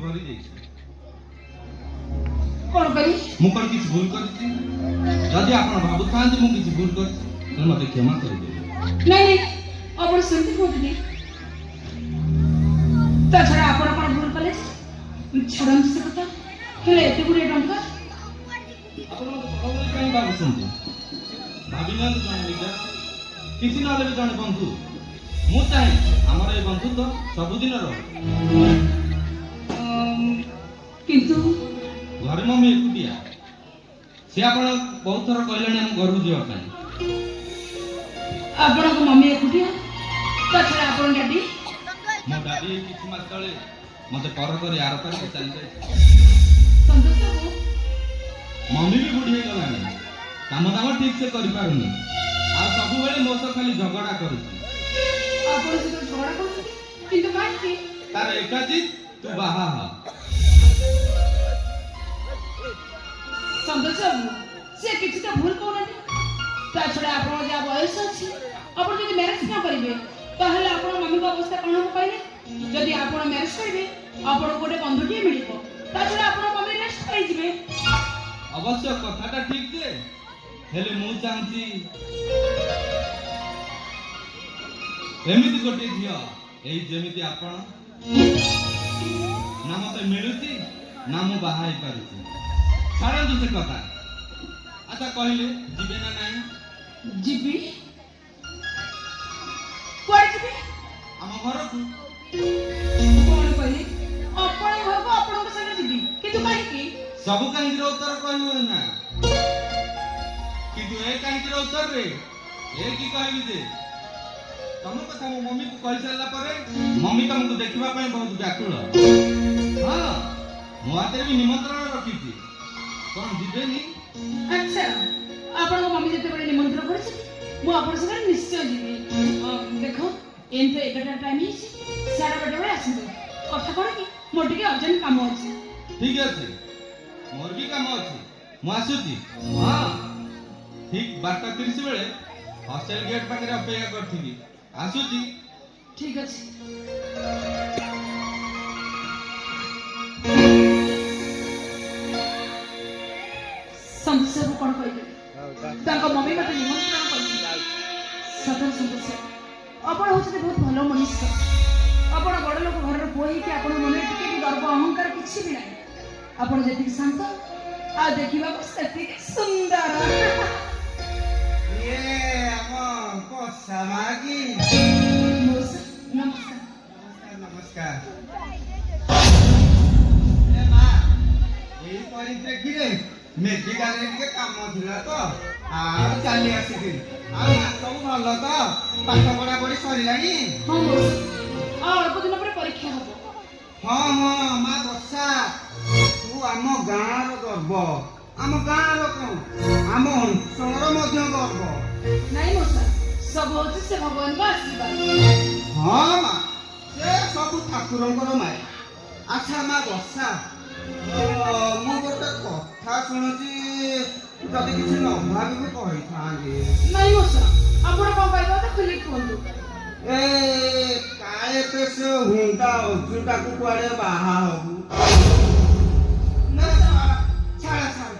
भरी जाइए कौन करी मु कौन किसी भूल करती जदि आपण भाबु थांती मु किसी भूल करती तो मते क्षमा कर दे नहीं अपन सुनते होती ता छड़ा आपण कौन भूल कले छड़न से कथा हेले एते गुडे टंका आपण मते बड़बड़ी काई भाबुछंती भाबिना तो जण निजा किसी न ले जण बंधु मु चाहे हमर ए बंधुत्व सब दिन रहो किंतु घर मम्मी एकुटिया से आपण बहुत थर कहलेनी हम घर जीवा पाई आपण को मम्मी एकुटिया ता छड़ा आपण डैडी मो दादी किछि मास तळे मते पर करी आर पर चल जाय संतोष बाबू मम्मी भी बुढ़ी गलानी काम दाम ठीक से करि पारुनी आ सब बेले मो से खाली झगड़ा करूची आपण से झगड़ा करछी किंतु काहे तार एका चीज तू बाहा हा संतोष बाबू से किछि तो भूल कोनानी ता छड़ा आपण जा बयस अछि आपण जदि मैरिज न करिवे ताहले आपण मम्मी को अवस्था कोन हो पाइले जदि आपण मैरिज करिवे आपण गोटे बंधुटी मिलिबो ता छड़ा आपण मम्मी नेक्स्ट पाइ जिवे अवश्य कथाटा ठीक जे हेले मु चाहती एमिति गोटे झियो एई जेमिति आपण ना मते मिलुची ना मु बाहाई पारुची छाड़ू से कथा अच्छा कहले जीवे ना नहीं जीबी कोड जीबी हम घर को कोन कहले आपण घर को आपण के संग जीबी किंतु काहे की सब कहीं उत्तर कहू ना किंतु ए कहीं उत्तर रे ए की कहबी जे तम कथा मो मम्मी को कहि सारला परे मम्मी तुमको देखिबा पय बहुत व्याकुल हां मो आते भी निमंत्रण रखीची कोन दिबेनी अच्छा आपण को मम्मी जते बडे निमंत्रण करछि मु आपण संग निश्चय जीबी देखो एंते एकटा टाइम ही सारा बडे बडे आसिबो कथा कोन की मोर टिके अर्जेंट काम अछि ठीक अछि मोर भी काम अछि मु आसुची हां ठीक 12:30 बेले हॉस्टल गेट पाखरे अपेक्षा करथिबी आसुची ठीक अछि संतोष कोन कहले तांको मम्मी मते निमंत्रण करछि सदर संतोष आपण होछते बहुत भलो मनुष्य आपण बड़ लोक घर रो पोई कि आपण मने टिके भी गर्व अहंकार किछि भी नाही आपण जेति शांत आ देखिबा को सेति सुंदर ये हम कोसा मागी नमस्कार नमस्कार ए मां एई परिप्रेक्षी रे मेडिकल रे के काम थिला तो आ चली आसी आ सब भलो तो पाठ पढ़ा पढ़ी सरिलानी हां आ अल्प दिन पर परीक्षा हबो हां हां मां बसा तू आम गाँ रो गर्व आम गाँ रो कोन आम अंचल मध्य गर्व नहीं मोसा सब होछि से भगवान का आशीर्वाद हाँ माँ से सब ठाकुरंकर माया अच्छा माँ बसा मु गोटे कथा शुणुची जदि किसी न भावी कही था नहीं मोसा आपण कोन कहबो त खुली कहंतु ए काए पे से हुंडा उजुटा को कुआडे बाहा हबु ना छाड़ा छाड़ा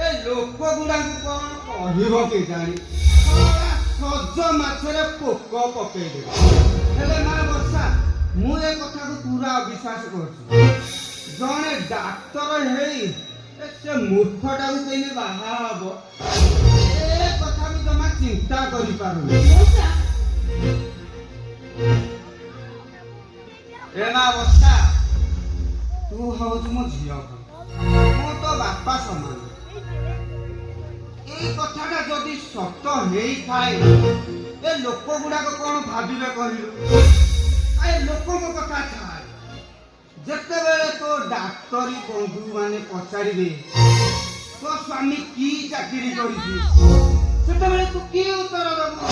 ए लोक गुडा को कोन कहिबो के जानी सज माछरे पोक पकई दे हेले मां वर्षा मु ए कथा को पूरा विश्वास करछु जने डाक्टर हेई से मूर्खटा को कइने बाहा हबो ए कथा भी जमा चिंता करि पारु मोसा ए ना वर्षा तू हउछ मो झियो मो तो बापा समान এই কথাটা যদি সত্য হেই থাই এ লোক গুড়াক কোন ভাবিবে কহিলু আই লোকଙ୍କ কথা ছাড় যেতেবেলে তো ডাক্তারি বন্ধু মানে পচারিবে তো স্বামী কি চাকরি করিছি সেতেবেলে তু কি উত্তর দেবু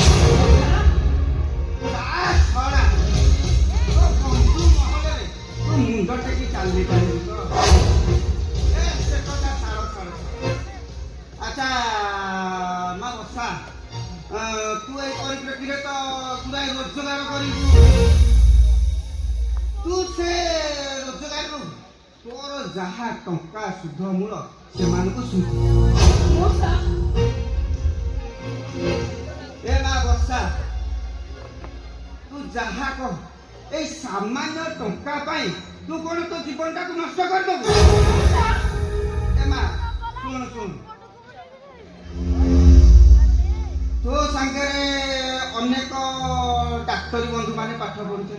ছড়া তো বন্ধু মহলে তো মুন্ড টেকি চালি পারিবি তো এ সে কথা ছাড় ছাড় আচ্ছা মা বসা তু এই পরিপ্রেক্ষীরে তো পুরাই রোজগার করিবু তু সে ଯାହା ଟଙ୍କା ସୁଧ ମୂଳ ସେମାନଙ୍କୁ ସୁଧ। ମଉସା ଏ ମା ବର୍ଷା, ତୁ ଯାହା କହ, ଏଇ ସାମାନ୍ୟ ଟଙ୍କା ପାଇଁ ତୁ କଣ ତୋ ଜୀବନଟାକୁ ନଷ୍ଟ କରିଦେବୁ? ଏ ମା ଶୁଣ ଶୁଣ, ତୋ ସାଙ୍ଗରେ ଅନେକ ଡାକ୍ତରୀ ବନ୍ଧୁମାନେ ପାଠ ପଢୁଛନ୍ତି,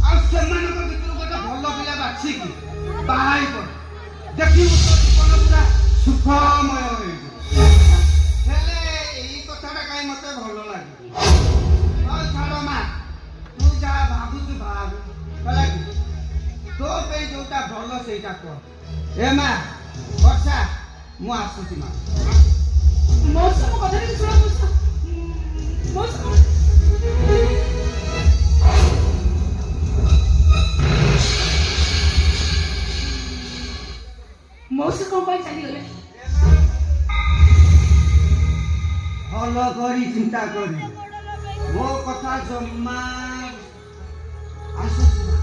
ଆଉ ସେମାନଙ୍କ ଭିତରୁ ଗୋଟେ ଭଲ ପିଲା ବାଛିକି ବାହା ହେଇ ପଡ, ଦେଖିବୁ ତୋ ଜୀବନ ପୁରା ସୁଖମୟ ହେଇଯିବ। ହେଲେ ଏଇ କଥାଟା କାହିଁ ମତେ ଭଲ ଲାଗୁନି। ହଉ ଛାଡ଼ ମା, ତୁ ଯାହା ଭାବୁଛୁ ଭାବ, ହେଲା କି? ତୋ ପାଇଁ ଯୋଉଟା ଭଲ ସେଇଟା କହ। ଏ ମା ବର୍ଷା, ମୁଁ ଆସୁଛି ମା। ମଉସା ମୋ କଥା ଟିକେ ଶୁଣ ମଉସା। ମଉସା ମଉସା କଣ ପାଇଁ ଚାଲିଗଲେ? ଭଲ କରି ଚିନ୍ତା କରି, ମୋ କଥା ଜମା ଆସୁଛି ମା।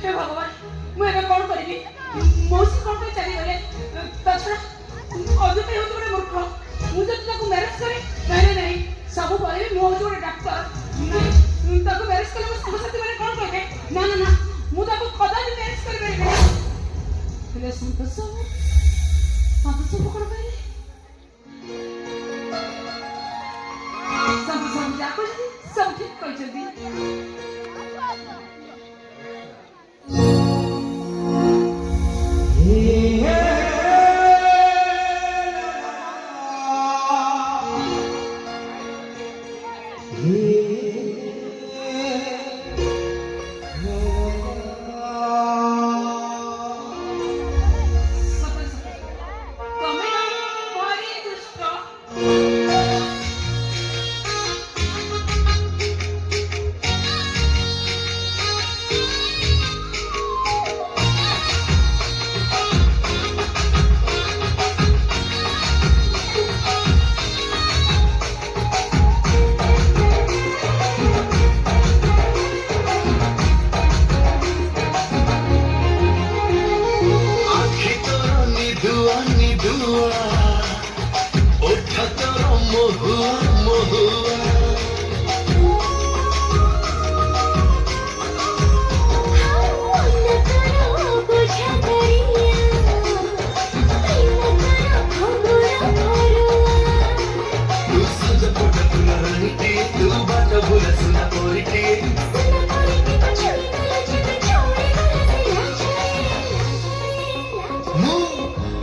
ହେ ଭଗବାନ, ମୁଁ ଏବେ କଣ କରିବି? ମଉସା କଣ ପାଇଁ ଚାଲିଗଲେ? ତାଛଡା ଅଯୋଗ୍ୟ ହେଉଛି ଗୋଟେ ମୂର୍ଖ। ମୁଁ ଯଦି ତାକୁ ମ୍ୟାରେଜ କରେ, ନାଇଁ ନାଇଁ, ସବୁ ପରେ ବି ମୁଁ ହେଉଛି ଗୋଟେ ଡାକ୍ତର। ତାକୁ ମ୍ୟାରେଜ କଲେ ମୋ ସାଙ୍ଗସାଥି ମାନେ କଣ କହିବେ? ନା ନା ନା, ମୁଁ ତାକୁ କଦାପି ମ୍ୟାରେଜ କରିପାରିବି ନାହିଁ। ହେଲେ ସନ୍ତୋଷ କଣ କହିଲେ? ସନ୍ତୋଷ ଯାହା କହିଛନ୍ତି ସବୁ ଠିକ କହିଛନ୍ତି।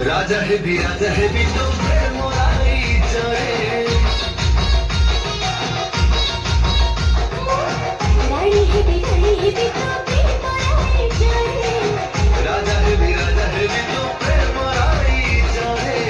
राजा है भी तो प्रेम आई चढ़े रानी है भी तो प्रेम आई चढ़े राजा है भी तो प्रेम आई चढ़े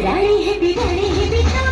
রানী হেবি তো